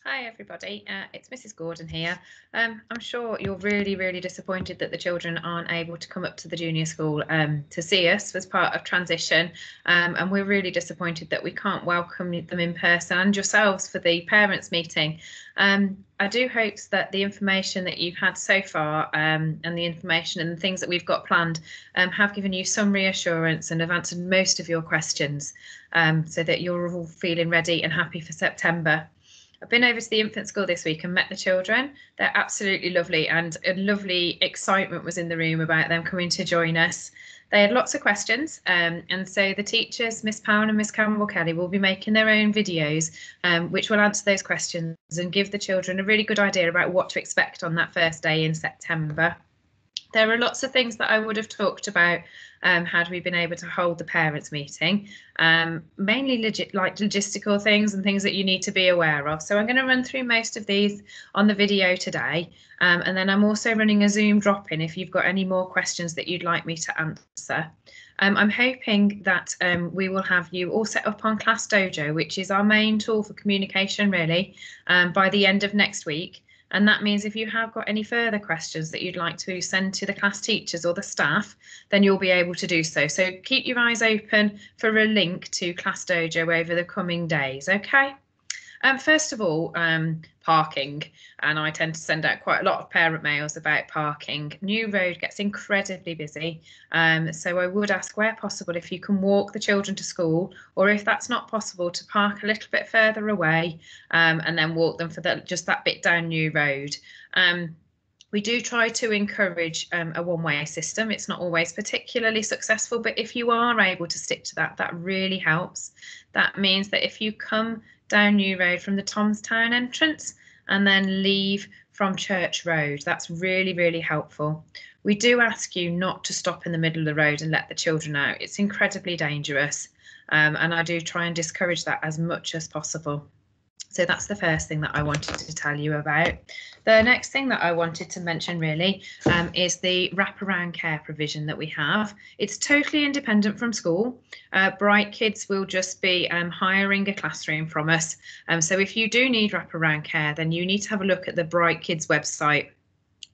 Hi everybody, it's Mrs. Gordon here. I'm sure you're really disappointed that the children aren't able to come up to the junior school to see us as part of transition, and we're really disappointed that we can't welcome them in person and yourselves for the parents meeting. I do hope that the information that you've had so far and the information and the things that we've got planned have given you some reassurance and have answered most of your questions, so that you're all feeling ready and happy for September. I've been over to the infant school this week and met the children. They're absolutely lovely, and a lovely excitement was in the room about them coming to join us. They had lots of questions, and so the teachers, Miss Pound and Miss Campbell Kelly, will be making their own videos which will answer those questions and give the children a really good idea about what to expect on that first day in September. There are lots of things that I would have talked about had we been able to hold the parents meeting, mainly logistical things and things that you need to be aware of. So I'm going to run through most of these on the video today, and then I'm also running a Zoom drop-in if you've got any more questions that you'd like me to answer. I'm hoping that we will have you all set up on Class Dojo, which is our main tool for communication really, by the end of next week. And that means if you have got any further questions that you'd like to send to the class teachers or the staff, then you'll be able to do so. So keep your eyes open for a link to Class Dojo over the coming days, okay? First of all, parking, and I tend to send out quite a lot of parent mails about parking. New Road gets incredibly busy, so I would ask where possible if you can walk the children to school, or if that's not possible, to park a little bit further away and then walk them for just that bit down New Road. We do try to encourage a one-way system. It's not always particularly successful, but if you are able to stick to that, that really helps. That means that if you come down New Road from the Tomstown entrance and then leave from Church Road, that's really helpful. We do ask you not to stop in the middle of the road and let the children out. It's incredibly dangerous, and I do try and discourage that as much as possible. So that's the first thing that I wanted to tell you about. The next thing that I wanted to mention really is the wraparound care provision that we have. It's totally independent from school. Bright Kids will just be hiring a classroom from us. So if you do need wraparound care, then you need to have a look at the Bright Kids website.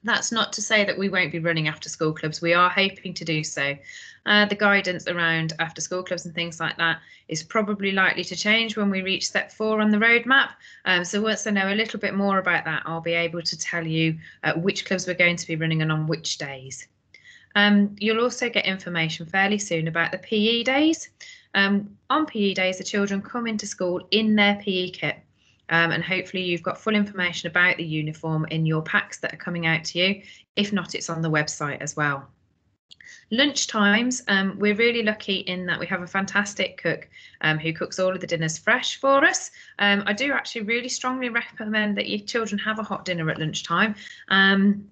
That's not to say that we won't be running after school clubs. We are hoping to do so. The guidance around after school clubs and things like that is probably likely to change when we reach step 4 on the roadmap. So once I know a little bit more about that, I'll be able to tell you which clubs we're going to be running and on which days. You'll also get information fairly soon about the PE days. On PE days, the children come into school in their PE kit. And hopefully you've got full information about the uniform in your packs that are coming out to you. If not, it's on the website as well. Lunch times, we're really lucky in that we have a fantastic cook who cooks all of the dinners fresh for us. I do actually really strongly recommend that your children have a hot dinner at lunchtime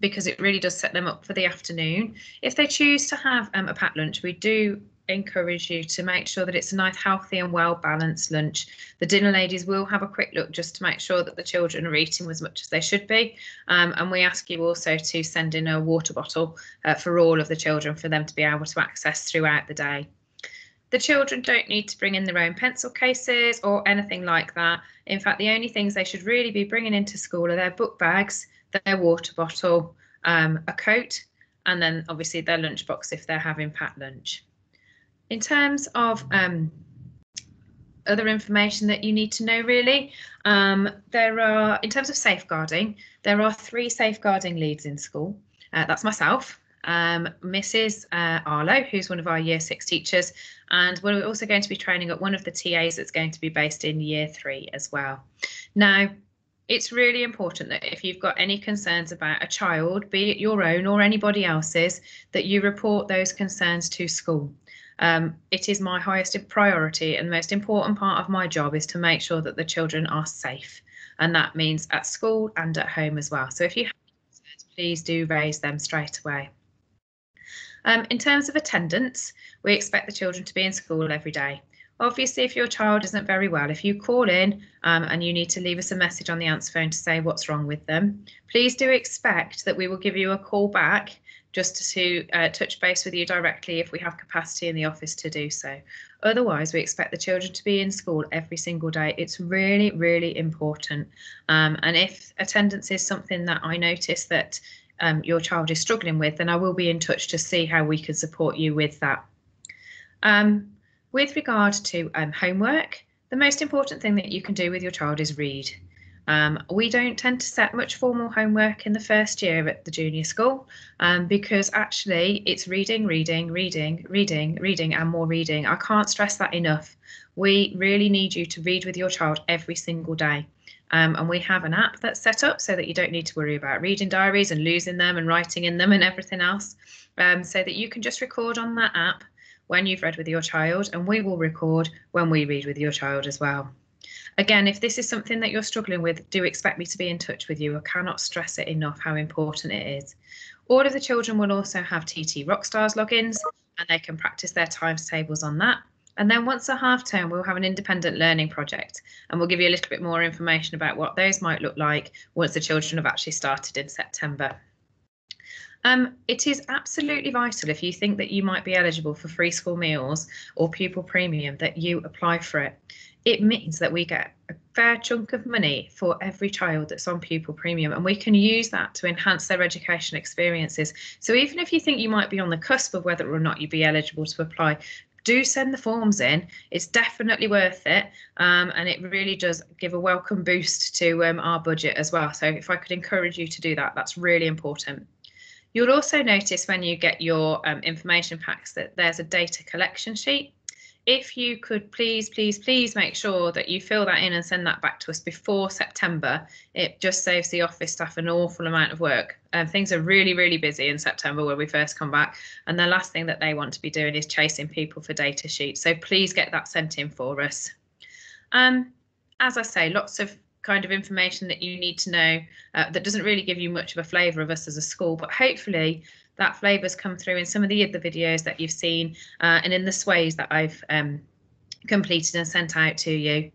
because it really does set them up for the afternoon. If they choose to have a packed lunch, we do encourage you to make sure that it's a nice, healthy and well balanced lunch. The dinner ladies will have a quick look just to make sure that the children are eating as much as they should be, and we ask you also to send in a water bottle for all of the children for them to be able to access throughout the day. The children don't need to bring in their own pencil cases or anything like that. In fact, the only things they should really be bringing into school are their book bags, their water bottle, a coat, and then obviously their lunchbox if they're having packed lunch. In terms of other information that you need to know really, there are, in terms of safeguarding, there are 3 safeguarding leads in school. That's myself, Mrs. Arlo, who's one of our Year 6 teachers, and we're also going to be training up one of the TAs that's going to be based in Year 3 as well. Now, it's really important that if you've got any concerns about a child, be it your own or anybody else's, that you report those concerns to school. It is my highest priority, and the most important part of my job is to make sure that the children are safe, and that means at school and at home as well. So if you have concerns, please do raise them straight away. In terms of attendance, we expect the children to be in school every day. Obviously, if your child isn't very well, if you call in and you need to leave us a message on the answer phone to say what's wrong with them, please do expect that we will give you a call back just to touch base with you directly if we have capacity in the office to do so. Otherwise, we expect the children to be in school every single day. It's really, really important. And if attendance is something that I notice that your child is struggling with, then I will be in touch to see how we can support you with that. With regard to homework, the most important thing that you can do with your child is read. We don't tend to set much formal homework in the first year at the junior school because actually it's reading, reading, reading, reading, reading and more reading. I can't stress that enough. We really need you to read with your child every single day. And we have an app that's set up so that you don't need to worry about reading diaries and losing them and writing in them and everything else, so that you can just record on that app when you've read with your child, and we will record when we read with your child as well. Again, if this is something that you're struggling with, do expect me to be in touch with you. I cannot stress it enough how important it is. All of the children will also have TT Rockstars logins, and they can practice their timetables on that. And then once a half term, we'll have an independent learning project, and we'll give you a little bit more information about what those might look like once the children have actually started in September. It is absolutely vital, if you think that you might be eligible for free school meals or pupil premium, that you apply for it. It means that we get a fair chunk of money for every child that's on pupil premium, and we can use that to enhance their education experiences. So even if you think you might be on the cusp of whether or not you'd be eligible to apply, do send the forms in. It's definitely worth it, and it really does give a welcome boost to our budget as well. So if I could encourage you to do that, that's really important. You'll also notice when you get your information packs that there's a data collection sheet. If you could please make sure that you fill that in and send that back to us before September, it just saves the office staff an awful amount of work. Things are really, really busy in September when we first come back, and the last thing that they want to be doing is chasing people for data sheets. So please get that sent in for us. As I say, lots of kind of information that you need to know that doesn't really give you much of a flavour of us as a school, but hopefully that flavour's come through in some of the other videos that you've seen and in the sways that I've completed and sent out to you.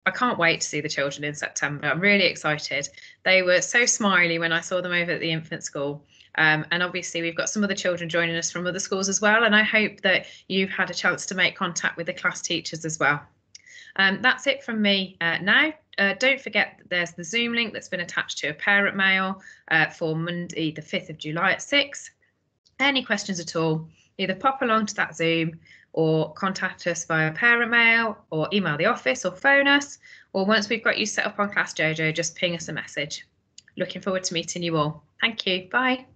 I can't wait to see the children in September. I'm really excited. They were so smiley when I saw them over at the infant school. And obviously we've got some other children joining us from other schools as well, and I hope that you've had a chance to make contact with the class teachers as well. That's it from me now. Don't forget that there's the Zoom link that's been attached to a parent mail for Monday the 5th of July at 6. Any questions at all, either pop along to that Zoom or contact us via parent mail or email the office or phone us, or once we've got you set up on Class Jojo, just ping us a message. Looking forward to meeting you all. Thank you. Bye.